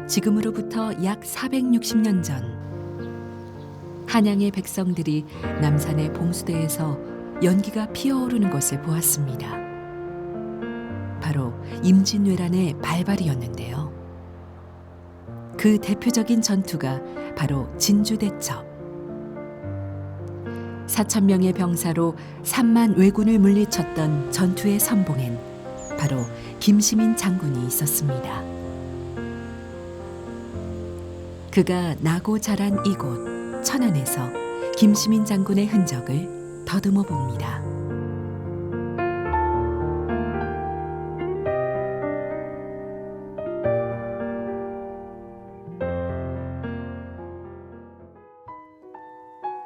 지금으로부터 약 460년 전 한양의 백성들이 남산의 봉수대에서 연기가 피어오르는 것을 보았습니다. 바로 임진왜란의 발발이었는데요. 그 대표적인 전투가 바로 진주대첩. 4,000명의 병사로 3만 왜군을 물리쳤던 전투의 선봉엔 바로 김시민 장군이 있었습니다. 그가 나고 자란 이곳 천안에서 김시민 장군의 흔적을 더듬어 봅니다.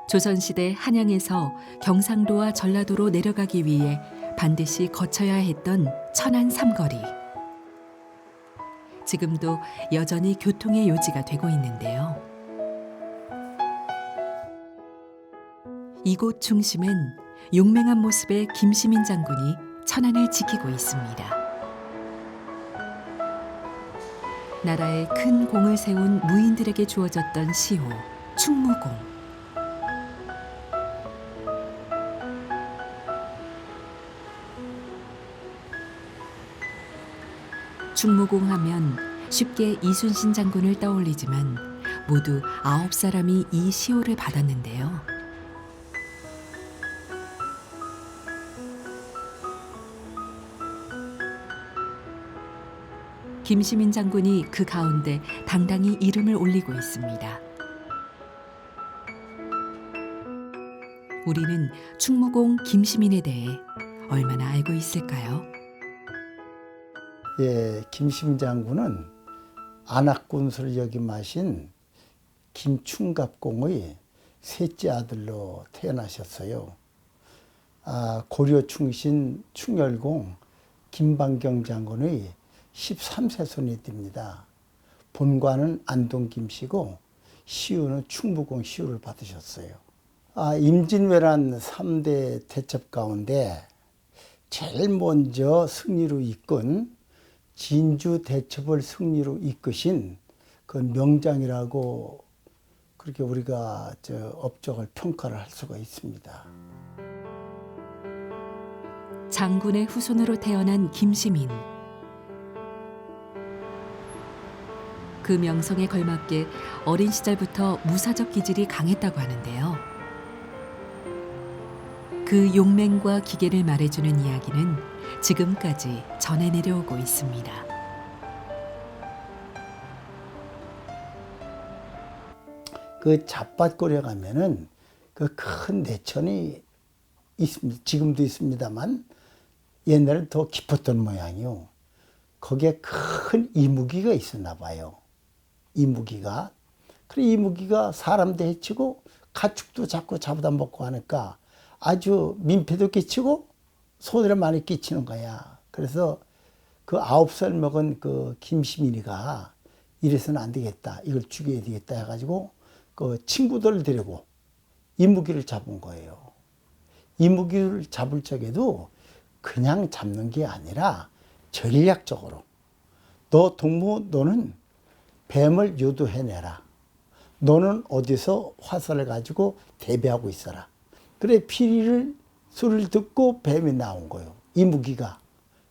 조선시대 한양에서 경상도와 전라도로 내려가기 위해 반드시 거쳐야 했던 천안 삼거리. 지금도 여전히 교통의 요지가 되고 있는데요. 이곳 중심엔 용맹한 모습의 김시민 장군이 천안을 지키고 있습니다. 나라에 큰 공을 세운 무인들에게 주어졌던 시호, 충무공. 충무공 하면 쉽게 이순신 장군을 떠올리지만 모두 9사람이 이 시호를 받았는데요. 김시민 장군이 그 가운데 당당히 이름을 올리고 있습니다. 우리는 충무공 김시민에 대해 얼마나 알고 있을까요? 예, 김시민 장군은 안악군수를 역임하신 김충갑공의 셋째 아들로 태어나셨어요. 고려 충신 충열공 김방경 장군의 13세 손이 됩니다. 본관은 안동 김씨고 시우는 충무공 시우를 받으셨어요. 임진왜란 3대 대첩 가운데 제일 먼저 승리로 이끈 진주 대첩을 승리로 이끄신 그 명장이라고 그렇게 우리가 업적을 평가를 할 수가 있습니다. 장군의 후손으로 태어난 김시민. 그 명성에 걸맞게 어린 시절부터 무사적 기질이 강했다고 하는데요. 그 용맹과 기계를 말해주는 이야기는 지금까지 전해 내려오고 있습니다. 그 잡밭골에 가면은 그 큰 내천이 있습니다. 지금도 있습니다만 옛날에 더 깊었던 모양이요. 거기에 큰 이무기가 있었나 봐요. 이무기가. 그래 이무기가 사람도 해치고 가축도 자꾸 잡아다 먹고 하니까 아주 민폐도 끼치고 손해를 많이 끼치는 거야. 그래서 그 9살 먹은 그 김시민이가 이래서는 안 되겠다. 이걸 죽여야 되겠다 해가지고 그 친구들을 데리고 이무기를 잡은 거예요. 이무기를 잡을 적에도 그냥 잡는 게 아니라 전략적으로 너 동무 너는 뱀을 유도해내라. 너는 어디서 화살을 가지고 대비하고 있어라. 그래 피리를 소리를 듣고 뱀이 나온 거예요. 이무기가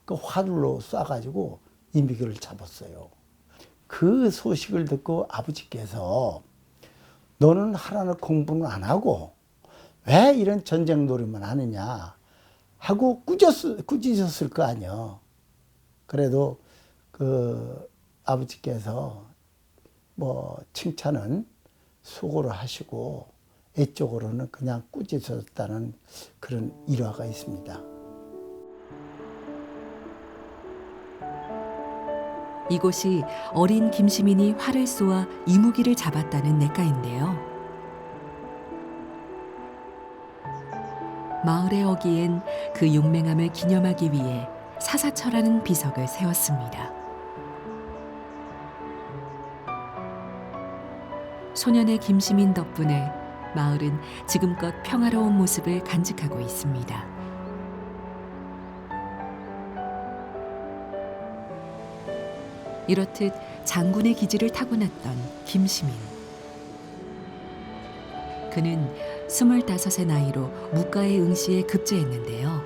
그 화살로 쏴가지고 이무기를 잡았어요. 그 소식을 듣고 아버지께서 너는 하라는 공부는 안 하고 왜 이런 전쟁 놀이만 하느냐 하고 꾸짖었을 거 아니에요. 그래도 그 아버지께서 뭐 칭찬은 속으로 하시고 애쪽으로는 그냥 꾸짖었다는 그런 일화가 있습니다. 이곳이 어린 김시민이 활을 쏘아 이무기를 잡았다는 냇가인데요. 마을의 어귀엔 그 용맹함을 기념하기 위해 사사처라는 비석을 세웠습니다. 소년의 김시민 덕분에 마을은 지금껏 평화로운 모습을 간직하고 있습니다. 이렇듯 장군의 기질을 타고났던 김시민. 그는 25의 나이로 무과의 응시에 급제했는데요.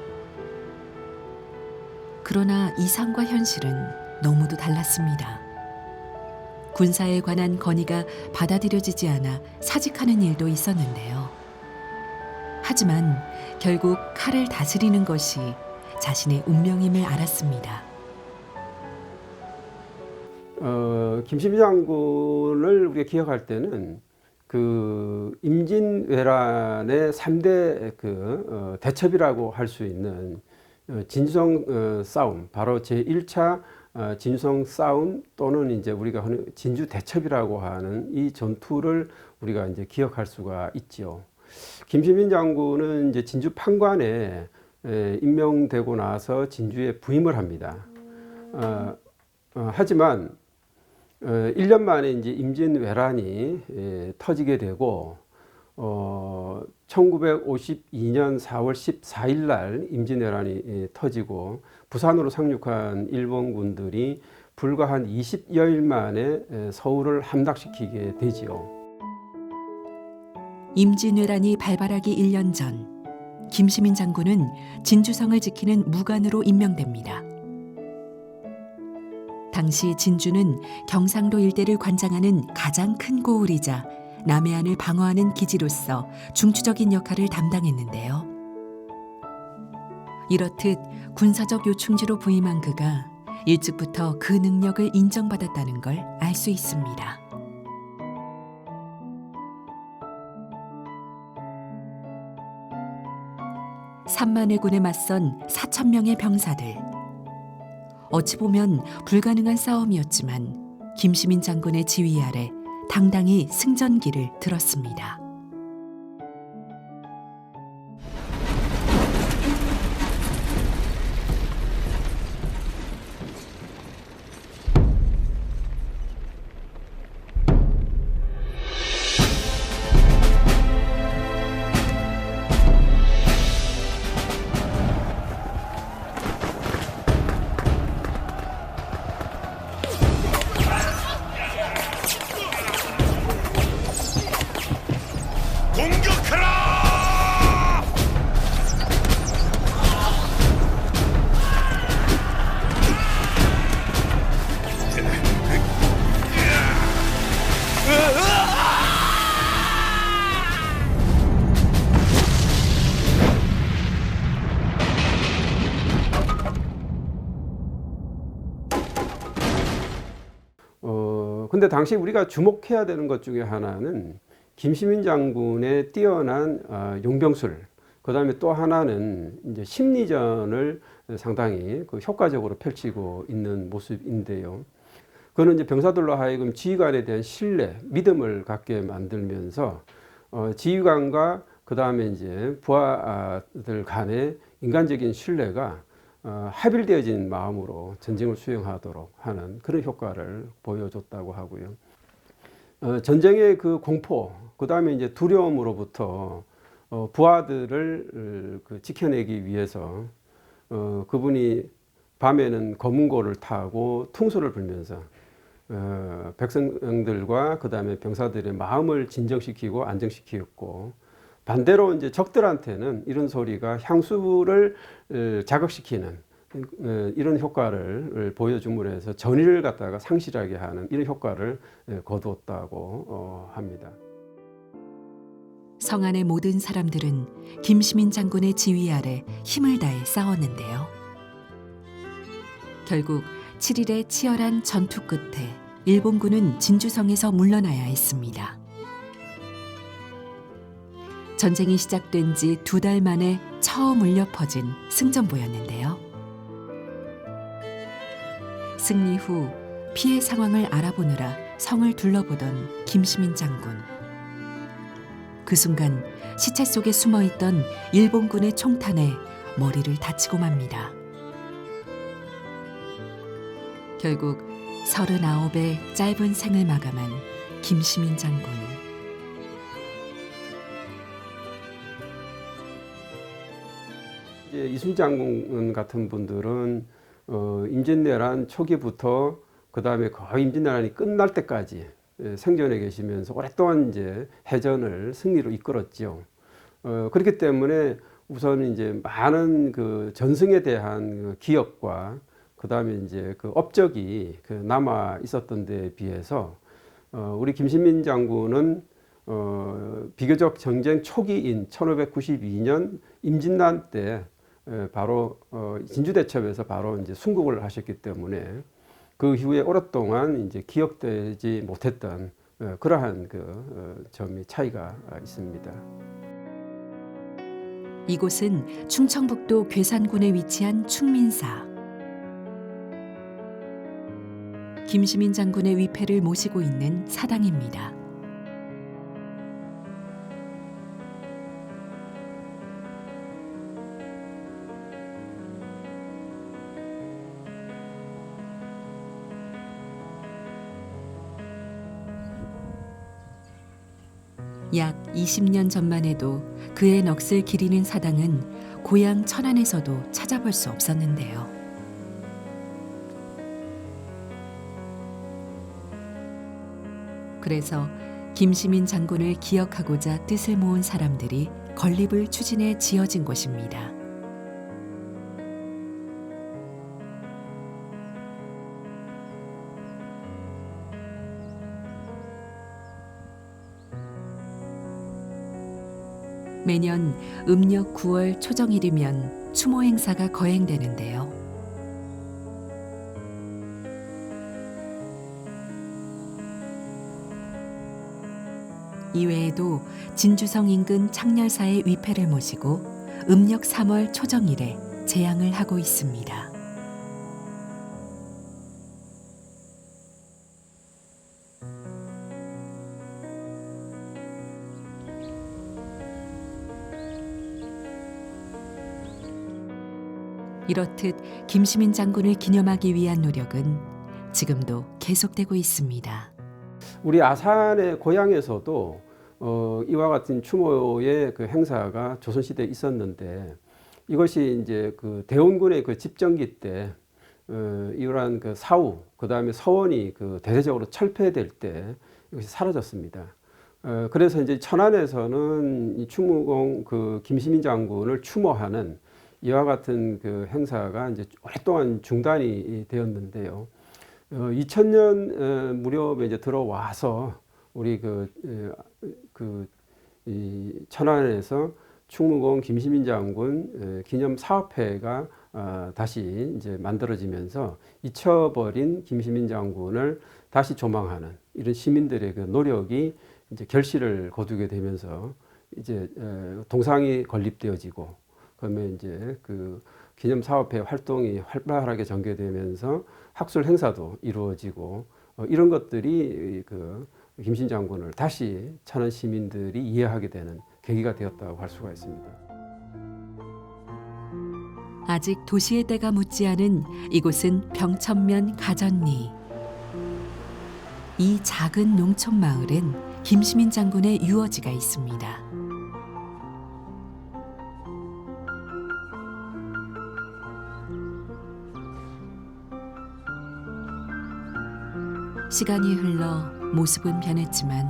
그러나 이상과 현실은 너무도 달랐습니다. 군사에 관한 건의가 받아들여지지 않아 사직하는 일도 있었는데요. 하지만 결국 칼을 다스리는 것이 자신의 운명임을 알았습니다. 김시민 장군을 우리가 기억할 때는 그 임진왜란의 3대 대첩이라고 할 수 있는 진주성 싸움, 바로 제1차 진주성 싸움 또는 이제 우리가 하는 진주 대첩이라고 하는 이 전투를 우리가 이제 기억할 수가 있죠. 김시민 장군은 이제 진주 판관에 임명되고 나서 진주에 부임을 합니다. 하지만 1년 만에 이제 임진왜란이 터지게 되고 1952년 4월 14일 날 임진왜란이 터지고 부산으로 상륙한 일본군들이 불과 한 20여일 만에 서울을 함락시키게 되지요. 임진왜란이 발발하기 1년 전 김시민 장군은 진주성을 지키는 무관으로 임명됩니다. 당시 진주는 경상도 일대를 관장하는 가장 큰 고을이자 남해안을 방어하는 기지로서 중추적인 역할을 담당했는데요. 이렇듯 군사적 요충지로 부임한 그가 일찍부터 그 능력을 인정받았다는 걸 알 수 있습니다. 삼만회군에 맞선 4,000명의 병사들. 어찌 보면 불가능한 싸움이었지만 김시민 장군의 지휘 아래 당당히 승전기를 들었습니다. 근데 당시 우리가 주목해야 되는 것 중에 하나는 김시민 장군의 뛰어난 용병술, 그 다음에 또 하나는 이제 심리전을 상당히 효과적으로 펼치고 있는 모습인데요. 그는 이제 병사들로 하여금 지휘관에 대한 신뢰, 믿음을 갖게 만들면서 지휘관과 그 다음에 이제 부하들 간의 인간적인 신뢰가 합일되어진 마음으로 전쟁을 수행하도록 하는 그런 효과를 보여줬다고 하고요. 전쟁의 그 공포, 그 다음에 이제 두려움으로부터 부하들을 지켜내기 위해서 그분이 밤에는 검은고를 타고 퉁소를 불면서 백성들과 그 다음에 병사들의 마음을 진정시키고 안정시키었고, 반대로 이제 적들한테는 이런 소리가 향수를 자극시키는 이런 효과를 보여줌으로 해서 전의를 갖다가 상실하게 하는 이런 효과를 거두었다고 합니다. 성안의 모든 사람들은 김시민 장군의 지휘 아래 힘을 다해 싸웠는데요. 결국 7일의 치열한 전투 끝에 일본군은 진주성에서 물러나야 했습니다. 전쟁이 시작된 지 2달 만에 처음 울려 퍼진 승전보였는데요. 승리 후 피해 상황을 알아보느라 성을 둘러보던 김시민 장군. 그 순간 시체 속에 숨어있던 일본군의 총탄에 머리를 다치고 맙니다. 결국 39의 짧은 생을 마감한 김시민 장군. 이제 이순 장군 같은 분들은 임진왜란 초기부터 그다음에 거의 임진왜란이 끝날 때까지 생존해 계시면서 오랫동안 이제 해전을 승리로 이끌었죠. 그렇기 때문에 우선 이제 많은 그 전승에 대한 기억과 그다음에 이제 그 업적이 그 남아 있었던 데에 비해서 우리 김시민 장군은 비교적 전쟁 초기인 1592년 임진난 때 바로 진주대첩에서 바로 이제 순국을 하셨기 때문에 그 이후에 오랫동안 이제 기억되지 못했던 그러한 그 점이 차이가 있습니다. 이곳은 충청북도 괴산군에 위치한 충민사. 김시민 장군의 위패를 모시고 있는 사당입니다. 약 20년 전만 해도 그의 넋을 기리는 사당은 고향 천안에서도 찾아볼 수 없었는데요. 그래서 김시민 장군을 기억하고자 뜻을 모은 사람들이 건립을 추진해 지어진 곳입니다. 매년 음력 9월 초정일이면 추모 행사가 거행되는데요. 이외에도 진주성 인근 창렬사의 위패를 모시고 음력 3월 초정일에 제양을 하고 있습니다. 이렇듯 김시민 장군을 기념하기 위한 노력은 지금도 계속되고 있습니다. 우리 아산의 고향에서도 이와 같은 추모의 그 행사가 조선시대에 있었는데 이것이 이제 그 대원군의 그 집정기 때 이러한 그 사후 그다음에 서원이 그 대대적으로 철폐될 때 이것이 사라졌습니다. 그래서 이제 천안에서는 이 추무공 그 김시민 장군을 추모하는 이와 같은 그 행사가 이제 오랫동안 중단이 되었는데요. 2000년 무렵에 이제 들어와서 우리 이 천안에서 충무공 김시민 장군 기념 사업회가 다시 이제 만들어지면서 잊혀버린 김시민 장군을 다시 조망하는 이런 시민들의 그 노력이 이제 결실을 거두게 되면서 이제 동상이 건립되어지고 그러면 이제 그 기념 사업회 활동이 활발하게 전개되면서 학술 행사도 이루어지고 이런 것들이 그 김시민 장군을 다시 천안 시민들이 이해하게 되는 계기가 되었다고 할 수가 있습니다. 아직 도시의 때가 묻지 않은 이곳은 병천면 가전리. 이 작은 농촌 마을엔 김시민 장군의 유어지가 있습니다. 시간이 흘러 모습은 변했지만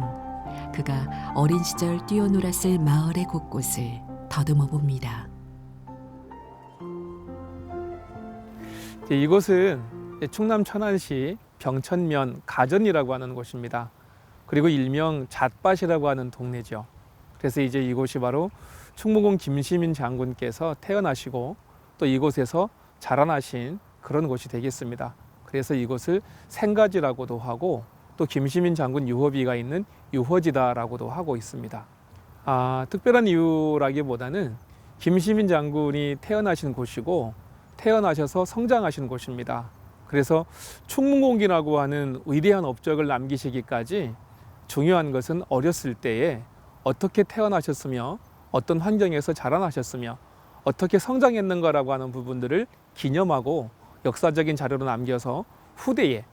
그가 어린 시절 뛰어놀았을 마을의 곳곳을 더듬어 봅니다. 이곳은 충남 천안시 병천면 가전이라고 하는 곳입니다. 그리고 일명 잣밭이라고 하는 동네죠. 그래서 이제 이곳이 바로 충무공 김시민 장군께서 태어나시고 또 이곳에서 자라나신 그런 곳이 되겠습니다. 그래서 이곳을 생가지라고도 하고 또 김시민 장군 유허비가 있는 유허지다라고도 하고 있습니다. 특별한 이유라기보다는 김시민 장군이 태어나신 곳이고 태어나셔서 성장하신 곳입니다. 그래서 충무공이라고 하는 위대한 업적을 남기시기까지 중요한 것은 어렸을 때에 어떻게 태어나셨으며 어떤 환경에서 자라나셨으며 어떻게 성장했는가라고 하는 부분들을 기념하고 역사적인 자료로 남겨서 후대에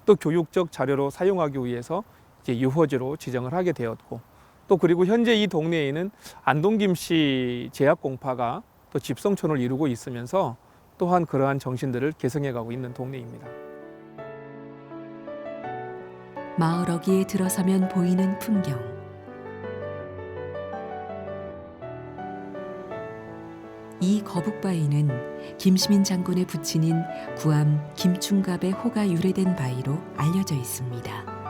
또 교육적 자료로 사용하기 위해서 이제 유허지로 지정을 하게 되었고 또 그리고 현재 이 동네에는 안동김씨 제약공파가 또 집성촌을 이루고 있으면서 또한 그러한 정신들을 계승해가고 있는 동네입니다. 마을 어귀에 들어서면 보이는 풍경. 이 거북바위는 김시민 장군의 부친인 구암 김충갑의 호가 유래된 바위로 알려져 있습니다.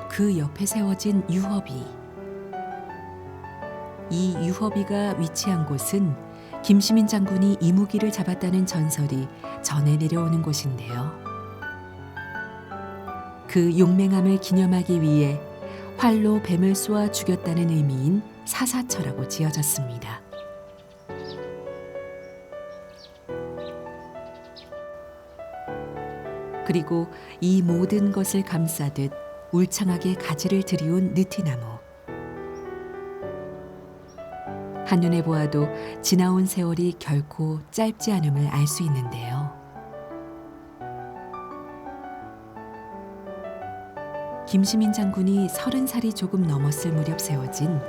그 옆에 세워진 유허비. 이 유허비가 위치한 곳은 김시민 장군이 이무기를 잡았다는 전설이 전해 내려오는 곳인데요. 그 용맹함을 기념하기 위해 활로 뱀을 쏘아 죽였다는 의미인 사사처라고 지어졌습니다. 그리고 이 모든 것을 감싸듯 울창하게 가지를 들이운 느티나무. 한눈에 보아도 지나온 세월이 결코 짧지 않음을 알 수 있는데요. 김시민 장군이 30살이 조금 넘었을 무렵 세워진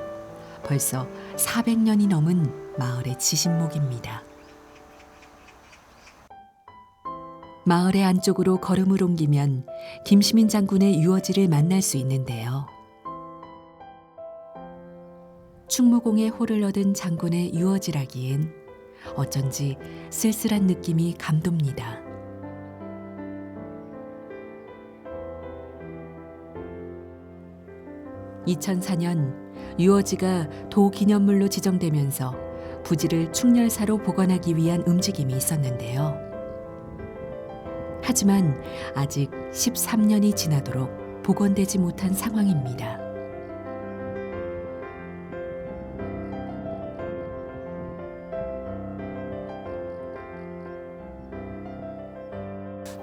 벌써 400년이 넘은 마을의 지신목입니다. 마을의 안쪽으로 걸음을 옮기면 김시민 장군의 유어지를 만날 수 있는데요. 충무공의 호를 얻은 장군의 유어지라기엔 어쩐지 쓸쓸한 느낌이 감돕니다. (2004년) 유어지가 도기념물로 지정되면서 부지를 충렬사로 보관하기 위한 움직임이 있었는데요. 하지만 아직 13년이 지나도록 복원되지 못한 상황입니다.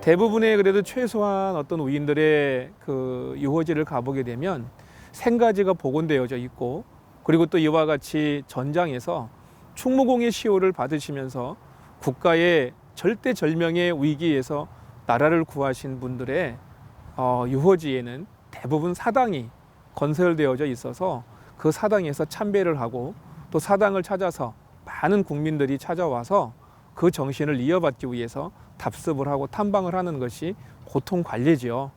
대부분의 그래도 최소한 어떤 우인들의 그 유호지를 가보게 되면 생가지가 복원되어져 있고, 그리고 또 이와 같이 전장에서 충무공의 시호를 받으시면서 국가의 절대절명의 위기에서 나라를 구하신 분들의 유호지에는 대부분 사당이 건설되어져 있어서 그 사당에서 참배를 하고 또 사당을 찾아서 많은 국민들이 찾아와서 그 정신을 이어받기 위해서 답습을 하고 탐방을 하는 것이 보통 관례지요.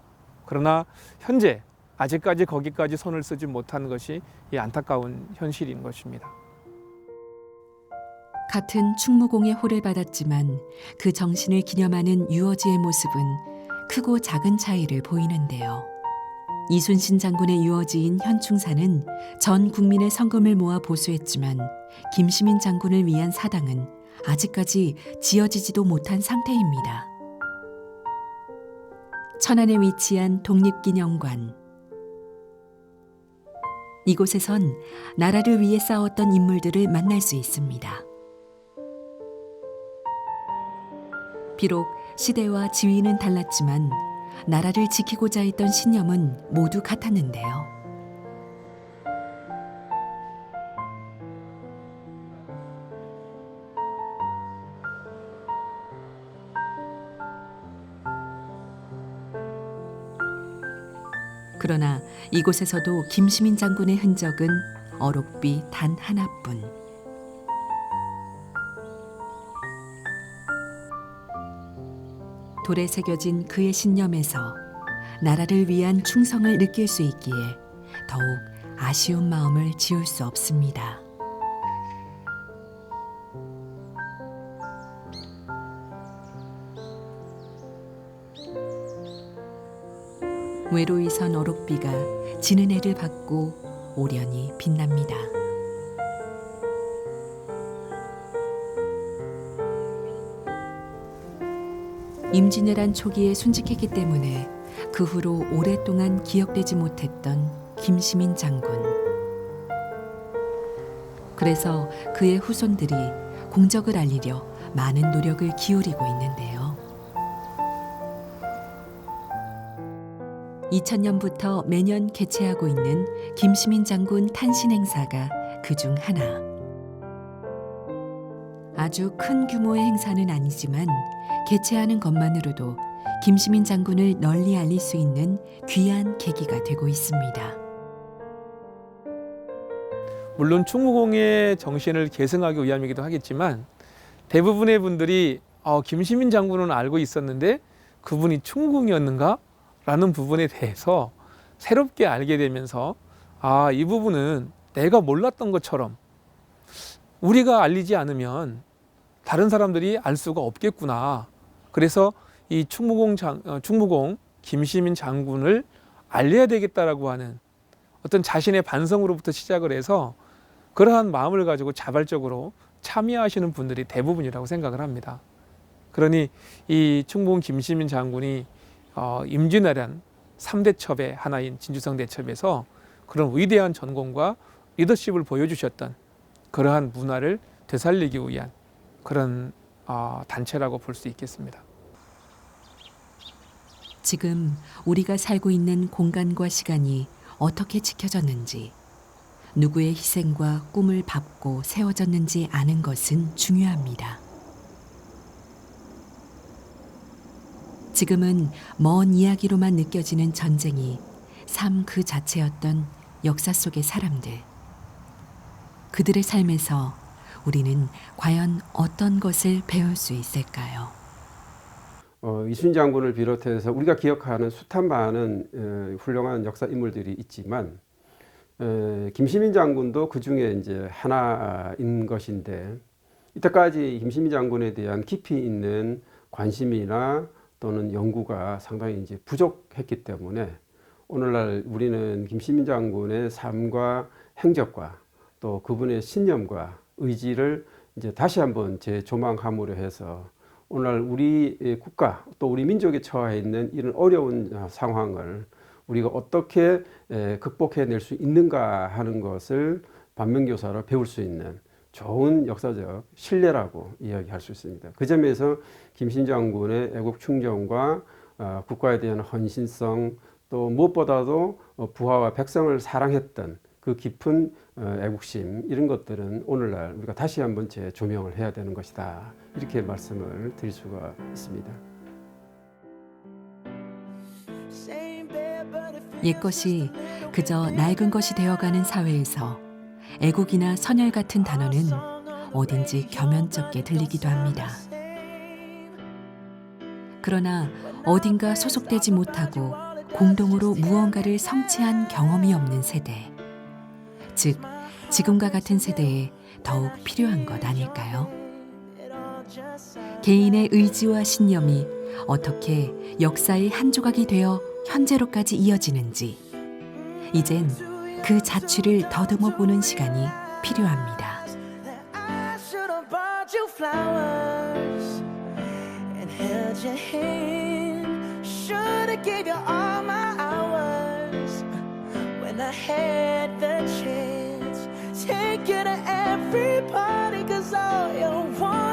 그러나 현재 아직까지 거기까지 손을 쓰지 못한 것이 이 안타까운 현실인 것입니다. 같은 충무공의 호를 받았지만 그 정신을 기념하는 유어지의 모습은 크고 작은 차이를 보이는데요. 이순신 장군의 유어지인 현충사는 전 국민의 성금을 모아 보수했지만 김시민 장군을 위한 사당은 아직까지 지어지지도 못한 상태입니다. 천안에 위치한 독립기념관. 이곳에선 나라를 위해 싸웠던 인물들을 만날 수 있습니다. 비록 시대와 지위는 달랐지만 나라를 지키고자 했던 신념은 모두 같았는데요. 그러나 이곳에서도 김시민 장군의 흔적은 어록비 단 하나뿐. 돌에 새겨진 그의 신념에서 나라를 위한 충성을 느낄 수 있기에 더욱 아쉬운 마음을 지울 수 없습니다. 외로이 선 어록비가 지는 해를 받고 오련히 빛납니다. 임진왜란 초기에 순직했기 때문에 그 후로 오랫동안 기억되지 못했던 김시민 장군. 그래서 그의 후손들이 공적을 알리려 많은 노력을 기울이고 있는데요. 2000년부터 매년 개최하고 있는 김시민 장군 탄신 행사가 그중 하나. 아주 큰 규모의 행사는 아니지만 개최하는 것만으로도 김시민 장군을 널리 알릴 수 있는 귀한 계기가 되고 있습니다. 물론 충무공의 정신을 계승하기 위함이기도 하겠지만 대부분의 분들이 김시민 장군은 알고 있었는데 그분이 충무공이었는가? 라는 부분에 대해서 새롭게 알게 되면서 이 부분은 내가 몰랐던 것처럼 우리가 알리지 않으면 다른 사람들이 알 수가 없겠구나. 그래서 이 충무공 김시민 장군을 알려야 되겠다라고 하는 어떤 자신의 반성으로부터 시작을 해서 그러한 마음을 가지고 자발적으로 참여하시는 분들이 대부분이라고 생각을 합니다. 그러니 이 충무공 김시민 장군이 임진왜란 3대 첩의 하나인 진주성 대첩에서 그런 위대한 전공과 리더십을 보여주셨던 그러한 문화를 되살리기 위한 그런 단체라고 볼 수 있겠습니다. 지금 우리가 살고 있는 공간과 시간이 어떻게 지켜졌는지, 누구의 희생과 꿈을 밟고 세워졌는지 아는 것은 중요합니다. 지금은 먼 이야기로만 느껴지는 전쟁이 삶 그 자체였던 역사 속의 사람들. 그들의 삶에서 우리는 과연 어떤 것을 배울 수 있을까요? 이순신 장군을 비롯해서 우리가 기억하는 숱한 많은 훌륭한 역사 인물들이 있지만 김시민 장군도 그 중에 이제 하나인 것인데, 이때까지 김시민 장군에 대한 깊이 있는 관심이나 또는 연구가 상당히 이제 부족했기 때문에 오늘날 우리는 김시민 장군의 삶과 행적과 또 그분의 신념과 의지를 이제 다시 한번 재조망함으로 해서 오늘날 우리 국가 또 우리 민족에 처해 있는 이런 어려운 상황을 우리가 어떻게 극복해낼 수 있는가 하는 것을 반면교사로 배울 수 있는 좋은 역사적 신뢰라고 이야기할 수 있습니다. 그 점에서 김시민 장군의 애국 충정과 국가에 대한 헌신성, 또 무엇보다도 부하와 백성을 사랑했던 그 깊은 애국심, 이런 것들은 오늘날 우리가 다시 한번 재조명을 해야 되는 것이다, 이렇게 말씀을 드릴 수가 있습니다. 옛것이 그저 낡은 것이 되어가는 사회에서 애국이나 선열 같은 단어는 어딘지 겸연쩍게 들리기도 합니다. 그러나 어딘가 소속되지 못하고 공동으로 무언가를 성취한 경험이 없는 세대, 즉 지금과 같은 세대에 더욱 필요한 것 아닐까요? 개인의 의지와 신념이 어떻게 역사의 한 조각이 되어 현재로까지 이어지는지, 이젠 그 자취를 더듬어 보는 시간이 필요합니다. Take you to every party, 'cause all you want